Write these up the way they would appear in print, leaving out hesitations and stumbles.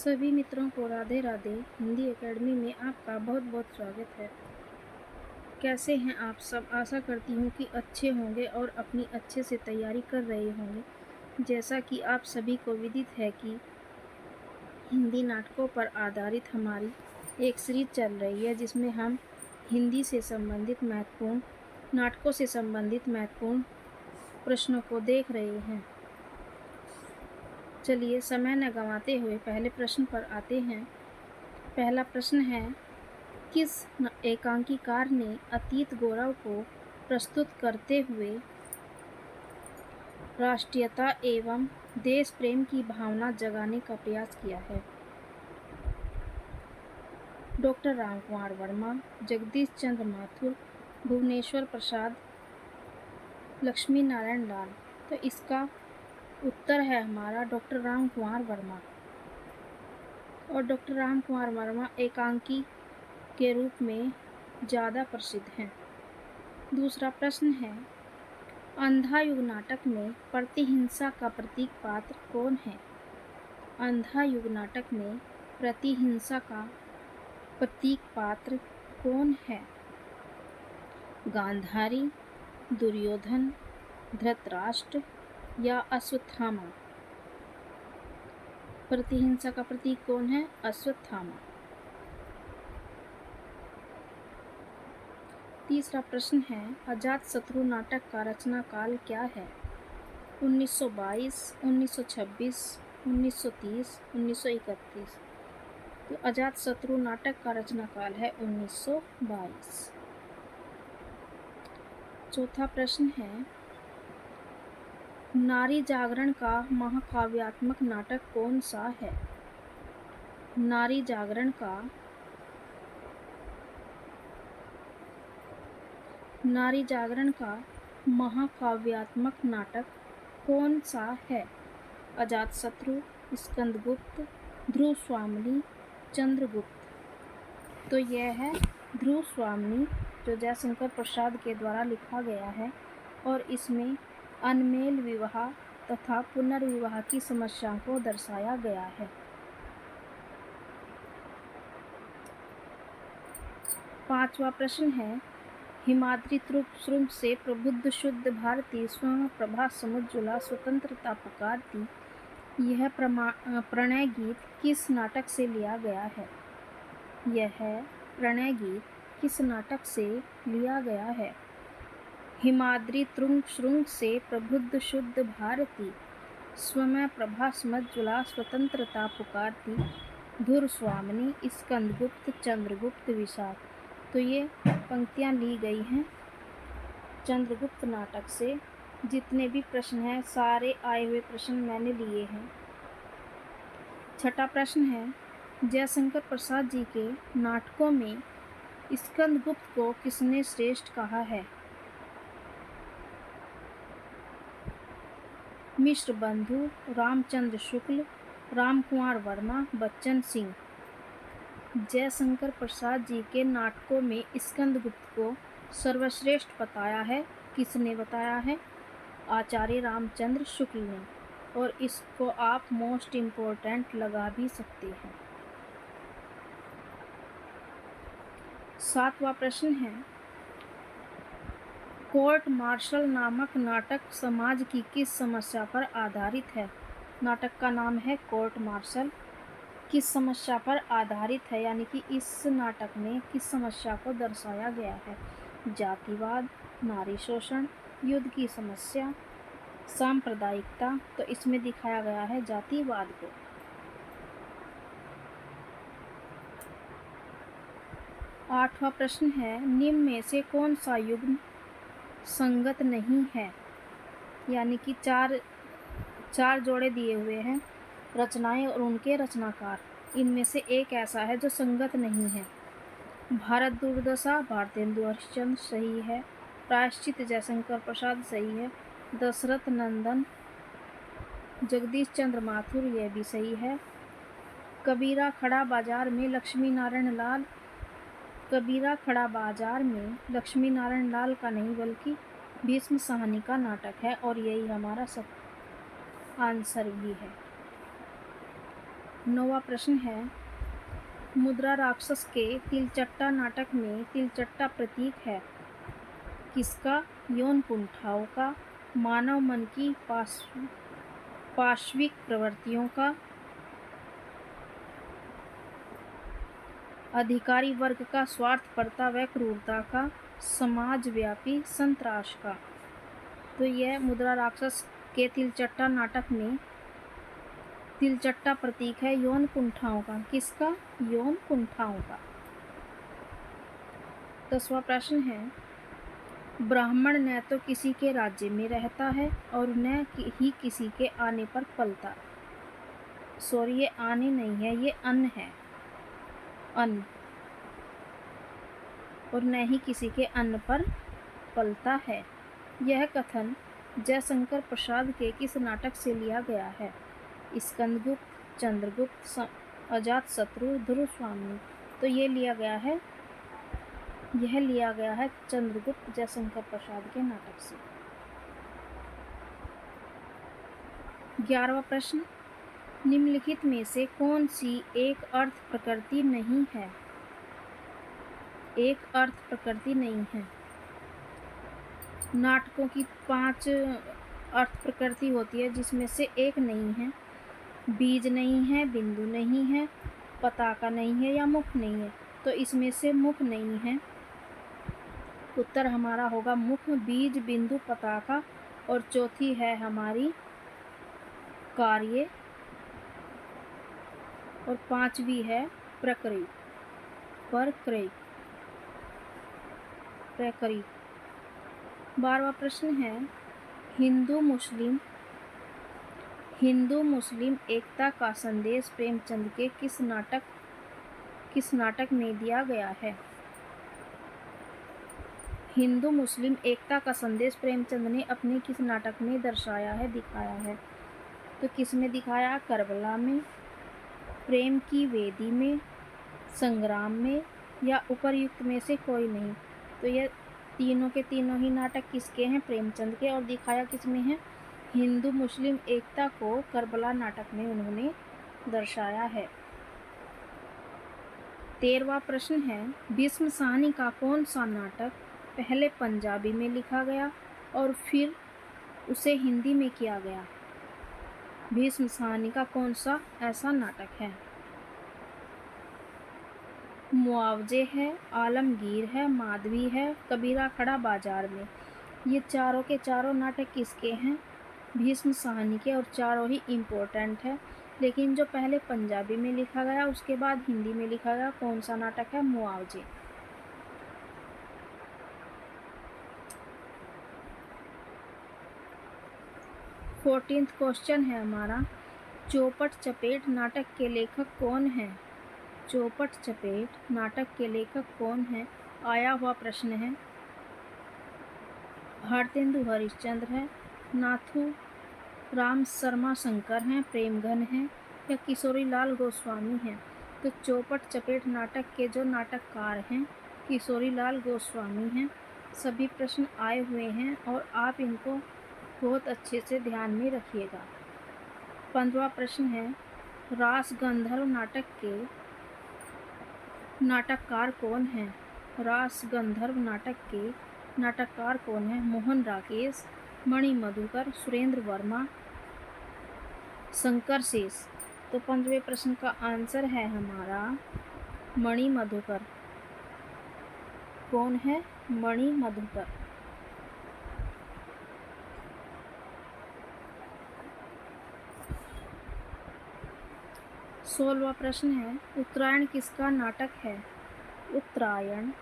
सभी मित्रों को राधे राधे। हिंदी एकेडमी में आपका बहुत बहुत स्वागत है। कैसे हैं आप सब? आशा करती हूँ कि अच्छे होंगे और अपनी अच्छे से तैयारी कर रहे होंगे। जैसा कि आप सभी को विदित है कि हिंदी नाटकों पर आधारित हमारी एक सीरीज चल रही है, जिसमें हम हिंदी से संबंधित महत्वपूर्ण नाटकों से संबंधित महत्वपूर्ण प्रश्नों को देख रहे हैं। चलिए समय न गंवाते हुए पहले प्रश्न पर आते हैं। पहला प्रश्न है, किस एकांकीकार ने अतीत गौरव को प्रस्तुत करते हुए राष्ट्रीयता एवं देश प्रेम की भावना जगाने का प्रयास किया है? डॉक्टर रामकुमार वर्मा, जगदीश चंद्र माथुर, भुवनेश्वर प्रसाद, लक्ष्मी नारायण लाल। तो इसका उत्तर है हमारा डॉक्टर रामकुमार वर्मा। और डॉक्टर रामकुमार वर्मा एकांकी के रूप में ज़्यादा प्रसिद्ध हैं। दूसरा प्रश्न है, अंधा युग नाटक में प्रतिहिंसा का प्रतीक पात्र कौन है? अंधा युग नाटक में प्रतिहिंसा का प्रतीक पात्र कौन है? गांधारी, दुर्योधन, धृतराष्ट्र या अश्वत्थामा? प्रतिहिंसा का प्रतीक कौन है? अश्वत्थामा। तीसरा प्रश्न है, अजातशत्रु नाटक का रचना काल क्या है? 1922, 1926, 1930, 1931। तो अजातशत्रु नाटक का रचना काल है 1922। चौथा प्रश्न है, नारी जागरण का महाकाव्यात्मक नाटक कौन सा है? नारी जागरण का महाकाव्यात्मक नाटक कौन सा है? अजातशत्रु, स्कंदगुप्त, ध्रुव स्वामिनी, चंद्रगुप्त। तो यह है ध्रुव स्वामिनी, जो जयशंकर प्रसाद के द्वारा लिखा गया है और इसमें अनमेल विवाह तथा पुनर्विवाह की समस्या को दर्शाया गया है। पांचवा प्रश्न है, हिमाद्री श्रृंग से प्रबुद्ध शुद्ध भारती स्वयं प्रभा समुज्ज्वला स्वतंत्रता पुकारती, यह प्रणय गीत किस नाटक से लिया गया है? यह प्रणय गीत किस नाटक से लिया गया है? हिमाद्री श्रृंग से प्रबुद्ध शुद्ध भारती स्वयं प्रभा समुज्ज्वला स्वतंत्रता पुकारती, ध्रुव स्वामिनी, स्कंदगुप्त, चंद्रगुप्त, विशाख। तो ये पंक्तियाँ ली गई हैं चंद्रगुप्त नाटक से। जितने भी प्रश्न हैं सारे आए हुए प्रश्न मैंने लिए हैं। छठा प्रश्न है, जयशंकर प्रसाद जी के नाटकों में स्कंदगुप्त को किसने श्रेष्ठ कहा है? मिश्र बंधु, रामचंद्र शुक्ल, रामकुमार वर्मा, बच्चन सिंह। जयशंकर प्रसाद जी के नाटकों में स्कंदगुप्त को सर्वश्रेष्ठ बताया है। किसने बताया है? आचार्य रामचंद्र शुक्ल ने। और इसको आप मोस्ट इम्पोर्टेंट लगा भी सकते हैं। सातवां प्रश्न है, कोर्ट मार्शल नामक नाटक समाज की किस समस्या पर आधारित है? नाटक का नाम है कोर्ट मार्शल। किस समस्या पर आधारित है, यानी कि इस नाटक में किस समस्या को दर्शाया गया है? जातिवाद, नारी शोषण, युद्ध की समस्या, सांप्रदायिकता। तो इसमें दिखाया गया है जातिवाद को। आठवां प्रश्न है, निम्न में से कौन सा युग्म संगत नहीं है? यानी कि चार जोड़े दिए हुए हैं, रचनाएं और उनके रचनाकार। इनमें से एक ऐसा है जो संगत नहीं है। भारत दुर्दशा, भारतेंदु हरिश्चंद्र सही है। प्रायश्चित, जयशंकर प्रसाद सही है। दशरथ नंदन, जगदीश चंद्र माथुर, यह भी सही है। कबीरा खड़ा बाजार में लक्ष्मी नारायण लाल, कबीरा खड़ा बाजार में लक्ष्मी नारायण लाल का नहीं बल्कि भीष्म साहनी का नाटक है, और यही हमारा सब आंसर भी है। 9वां प्रश्न है, मुद्रा राक्षस के तिलचट्टा नाटक में तिलचट्टा प्रतीक है किसका? यौन कुंठाओं का, मानव मन की पाशविक प्रवृत्तियों का, अधिकारी वर्ग का स्वार्थपरता व क्रूरता का, समाजव्यापी संतराश का। तो यह मुद्रा राक्षस के तिलचट्टा नाटक में तिलचट्टा प्रतीक है यौन कुंठाओं का। किसका? यौन कुंठाओं का। 10वां प्रश्न है, ब्राह्मण न तो किसी के राज्य में रहता है और न ही किसी के आने पर पलता। सॉरी, ये आने नहीं है, ये अन्न है, अन्न, और न ही किसी के अन्न पर पलता है। यह कथन जयशंकर प्रसाद के किस नाटक से लिया गया है? स्कंदगुप्त, चंद्रगुप्त, अजातशत्रु, ध्रुवस्वामिनी। तो यह लिया गया है चंद्रगुप्त जयशंकर प्रसाद के नाटक से। 11वां प्रश्न, निम्नलिखित में से कौन सी एक अर्थ प्रकृति नहीं है? एक अर्थ प्रकृति नहीं है। नाटकों की 5 अर्थ प्रकृति होती है जिसमें से एक नहीं है। बीज नहीं है, बिंदु नहीं है, पताका नहीं है या मुख नहीं है। तो इसमें से मुख नहीं है। उत्तर हमारा होगा मुख, बीज, बिंदु, पताका, और चौथी है हमारी कार्य, और 5वीं है प्रकृति। 12वां प्रश्न है, हिंदू मुस्लिम एकता का संदेश प्रेमचंद के किस नाटक में दिया गया है? हिंदू मुस्लिम एकता का संदेश प्रेमचंद ने अपने किस नाटक में दर्शाया है, दिखाया है? तो किस में दिखाया? करबला में, प्रेम की वेदी में, संग्राम में, या उपर्युक्त में से कोई नहीं। तो यह तीनों के तीनों ही नाटक किसके हैं? प्रेमचंद के। और दिखाया किस में है? हिंदू मुस्लिम एकता को करबला नाटक में उन्होंने दर्शाया है। 13वां प्रश्न है, भीष्म साहनी का कौन सा नाटक पहले पंजाबी में लिखा गया और फिर उसे हिंदी में किया गया? भीष्म साहनी का कौन सा ऐसा नाटक है? मुआवजे है, आलमगीर है, माधवी है, कबीरा खड़ा बाजार में। ये चारों के चारों नाटक किसके हैं? भीष्म साहनी के, और चारों ही इम्पोर्टेंट है। लेकिन जो पहले पंजाबी में लिखा गया उसके बाद हिंदी में लिखा गया कौन सा नाटक है? मुआवजे। 14th क्वेश्चन है हमारा, चौपट चपेट नाटक के लेखक कौन है? चौपट चपेट नाटक के लेखक कौन है? आया हुआ प्रश्न है। भारतेंदु हरिश्चंद्र है, नाथू राम शर्मा शंकर हैं, प्रेमघन हैं, या किशोरी लाल गोस्वामी हैं? तो चौपट चपेट नाटक के जो नाटककार हैं किशोरी लाल गोस्वामी हैं। सभी प्रश्न आए हुए हैं और आप इनको बहुत अच्छे से ध्यान में रखिएगा। 15वां प्रश्न है, रास गंधर्व नाटक के नाटककार कौन हैं? रास गंधर्व नाटक के नाटककार कौन हैं? मोहन राकेश, मणि मधुकर, सुरेंद्र वर्मा, शंकर शेष। तो 15वें प्रश्न का आंसर है हमारा मणि मधुकर। कौन है? मणि मधुकर। 16वां प्रश्न है, उत्तरायण किसका नाटक है? उत्तरायण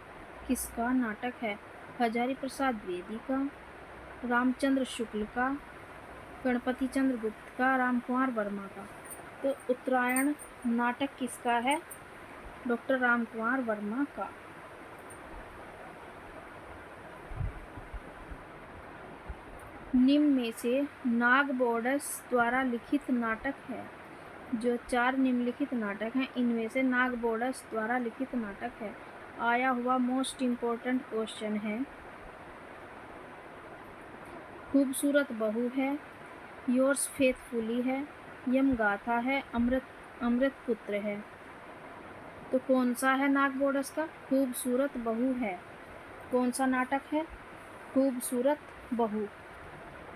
किसका नाटक है? हजारी प्रसाद द्विवेदी का, रामचंद्र शुक्ल का, गणपति चंद्र गुप्त का, रामकुमार वर्मा का। तो उत्तरायण नाटक किसका है? डॉक्टर रामकुमार वर्मा का। निम्न में से नागबोर्डस द्वारा लिखित नाटक है। जो 4 निम्नलिखित नाटक हैं इनमें से नागबोर्डस द्वारा लिखित नाटक है। आया हुआ मोस्ट इम्पोर्टेंट क्वेश्चन है। खूबसूरत बहू है, योर्स फेथफुली है, यमगाथा है, अमृत पुत्र है। तो कौन सा है नागबोडस का? खूबसूरत बहू है। कौन सा नाटक है? खूबसूरत बहू।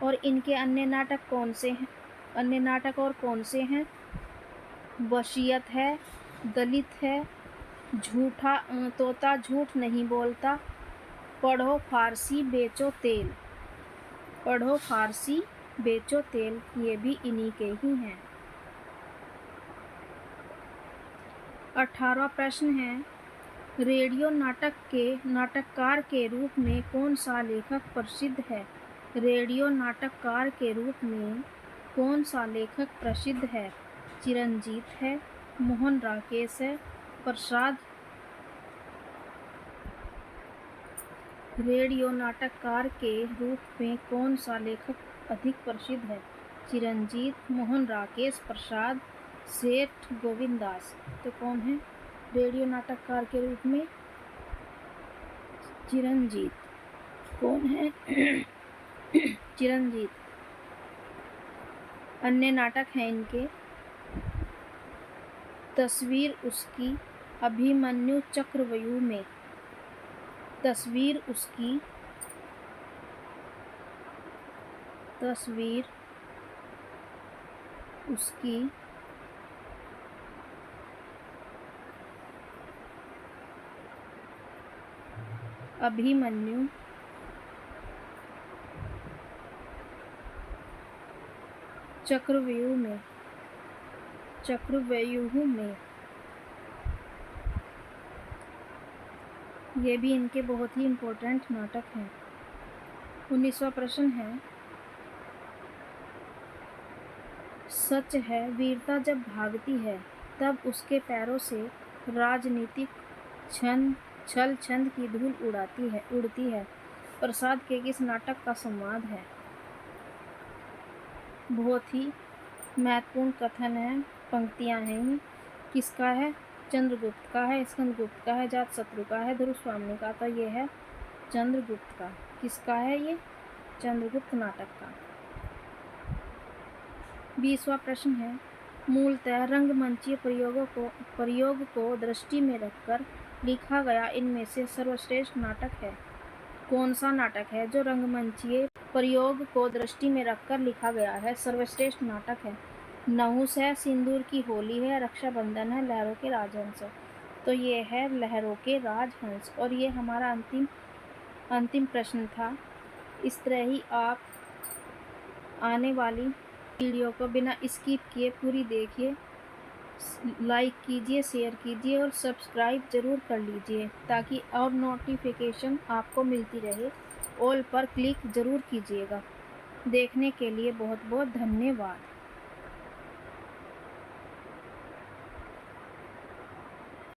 और इनके अन्य नाटक कौन से हैं? अन्य नाटक और कौन से हैं? वसीयत है, दलित है, झूठा तोता झूठ नहीं बोलता, पढ़ो फारसी बेचो तेल। पढ़ो फारसी बेचो तेल, ये भी इन्हीं के ही हैं। 18वां प्रश्न है, रेडियो नाटक के नाटककार के रूप में कौन सा लेखक प्रसिद्ध है? रेडियो नाटककार के रूप में कौन सा लेखक प्रसिद्ध है? चिरंजीत है, मोहन राकेश है, प्रसाद। रेडियो नाटककार के रूप में कौन सा लेखक अधिक प्रसिद्ध है? चिरंजीत, मोहन राकेश, प्रसाद, सेठ गोविंदास। तो कौन है रेडियो नाटककार के रूप में? चिरंजीत। कौन है? चिरंजीत। अन्य नाटक हैं इनके, तस्वीर उसकी, अभिमन्यु चक्रव्यूह में। तस्वीर उसकी, तस्वीर उसकी, अभिमन्यु चक्रव्यूह में। चक्रव्यूह में। ये भी इनके बहुत ही इम्पोर्टेंट नाटक हैं। 19वां प्रश्न है, सच है वीरता जब भागती है तब उसके पैरों से राजनीतिक छल छंद की धूल उड़ती है। प्रसाद के किस नाटक का संवाद है? बहुत ही महत्वपूर्ण कथन है, पंक्तियां हैं। किसका है? चंद्रगुप्त का है, स्कंदगुप्त का है, जातशत्रु का है, ध्रुवस्वामी का। तो ये है चंद्रगुप्त का। किसका है ये? चंद्रगुप्त नाटक का। 20वां प्रश्न है, मूलतः रंगमंचीय प्रयोग को दृष्टि में रखकर लिखा गया इनमें से सर्वश्रेष्ठ नाटक है? कौन सा नाटक है जो रंगमंचीय प्रयोग को दृष्टि में रखकर लिखा गया है? सर्वश्रेष्ठ नाटक है। नहुस है, सिंदूर की होली है, रक्षाबंधन है, लहरों के राजहंस है। तो ये है लहरों के राजहंस। और ये हमारा अंतिम प्रश्न था। इस तरह ही आप आने वाली वीडियो को बिना स्किप किए पूरी देखिए, लाइक कीजिए, शेयर कीजिए और सब्सक्राइब ज़रूर कर लीजिए ताकि और नोटिफिकेशन आपको मिलती रहे। ऑल पर क्लिक ज़रूर कीजिएगा। देखने के लिए बहुत बहुत धन्यवाद।